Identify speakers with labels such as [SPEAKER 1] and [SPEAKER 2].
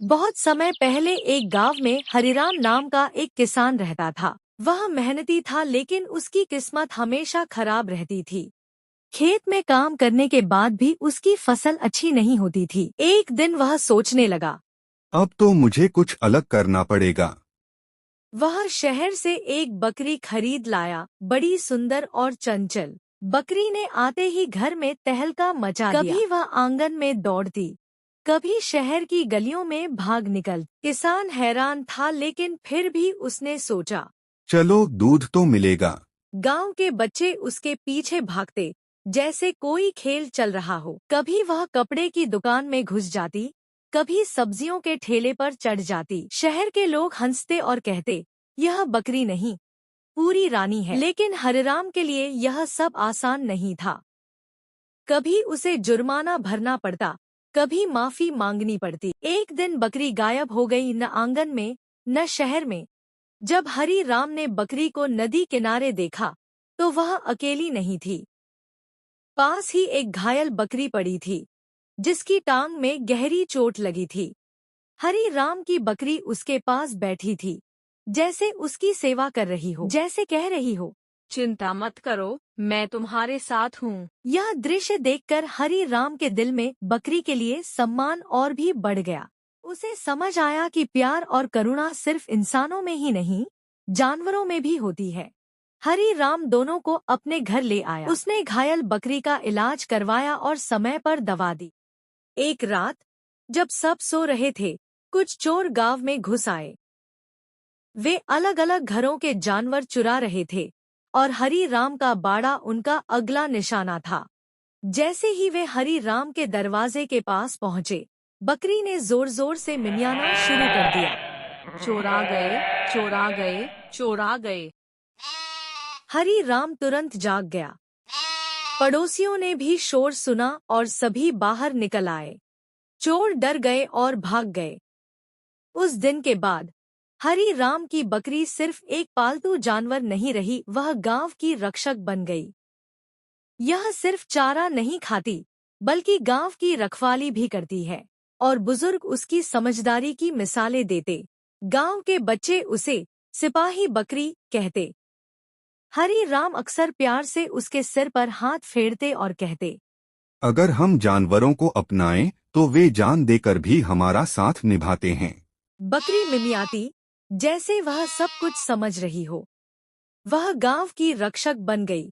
[SPEAKER 1] बहुत समय पहले एक गांव में हरिराम नाम का एक किसान रहता था। वह मेहनती था लेकिन उसकी किस्मत हमेशा खराब रहती थी। खेत में काम करने के बाद भी उसकी फसल अच्छी नहीं होती थी। एक दिन वह सोचने लगा।
[SPEAKER 2] अब तो मुझे कुछ अलग करना पड़ेगा।
[SPEAKER 1] वह शहर से एक बकरी खरीद लाया, बड़ी सुंदर और चंचल। बकरी ने आते ही घर में तहलका मचा दिया। कभी वह आंगन में दौड़ती, कभी शहर की गलियों में भाग निकल। किसान हैरान था लेकिन फिर भी उसने सोचा,
[SPEAKER 2] चलो दूध तो मिलेगा।
[SPEAKER 1] गांव के बच्चे उसके पीछे भागते जैसे कोई खेल चल रहा हो। कभी वह कपड़े की दुकान में घुस जाती, कभी सब्जियों के ठेले पर चढ़ जाती। शहर के लोग हंसते और कहते, यह बकरी नहीं, पूरी रानी है। लेकिन हरिराम के लिए यह सब आसान नहीं था। कभी उसे जुर्माना भरना पड़ता, कभी माफी मांगनी पड़ती। एक दिन बकरी गायब हो गई, न आंगन में न शहर में। जब हरी राम ने बकरी को नदी किनारे देखा तो वह अकेली नहीं थी। पास ही एक घायल बकरी पड़ी थी जिसकी टांग में गहरी चोट लगी थी। हरी राम की बकरी उसके पास बैठी थी, जैसे उसकी सेवा कर रही हो, जैसे कह रही हो,
[SPEAKER 3] चिंता मत करो, मैं तुम्हारे साथ हूँ।
[SPEAKER 1] यह दृश्य देखकर हरी राम के दिल में बकरी के लिए सम्मान और भी बढ़ गया। उसे समझ आया कि प्यार और करुणा सिर्फ इंसानों में ही नहीं, जानवरों में भी होती है। हरी राम दोनों को अपने घर ले आया। उसने घायल बकरी का इलाज करवाया और समय पर दवा दी। एक रात जब सब सो रहे थे, कुछ चोर गांव में घुस आए। वे अलग अलग घरों के जानवर चुरा रहे थे और हरी राम का बाड़ा उनका अगला निशाना था। जैसे ही वे हरी राम के दरवाजे के पास पहुंचे, बकरी ने जोर जोर से मिमियाना शुरू कर दिया।
[SPEAKER 3] चोर आ गए, चोर आ गए, चोर आ गए।
[SPEAKER 1] हरी राम तुरंत जाग गया। पड़ोसियों ने भी शोर सुना और सभी बाहर निकल आए। चोर डर गए और भाग गए। उस दिन के बाद हरी राम की बकरी सिर्फ एक पालतू जानवर नहीं रही, वह गांव की रक्षक बन गई। यह सिर्फ चारा नहीं खाती, बल्कि गांव की रखवाली भी करती है और बुजुर्ग उसकी समझदारी की मिसालें देते। गांव के बच्चे उसे सिपाही बकरी कहते। हरी राम अक्सर प्यार से उसके सिर पर हाथ फेरते और कहते,
[SPEAKER 2] अगर हम जानवरों को अपनाएं तो वे जान देकर भी हमारा साथ निभाते हैं।
[SPEAKER 1] बकरी मिमियाती जैसे वह सब कुछ समझ रही हो। वह गांव की रक्षक बन गई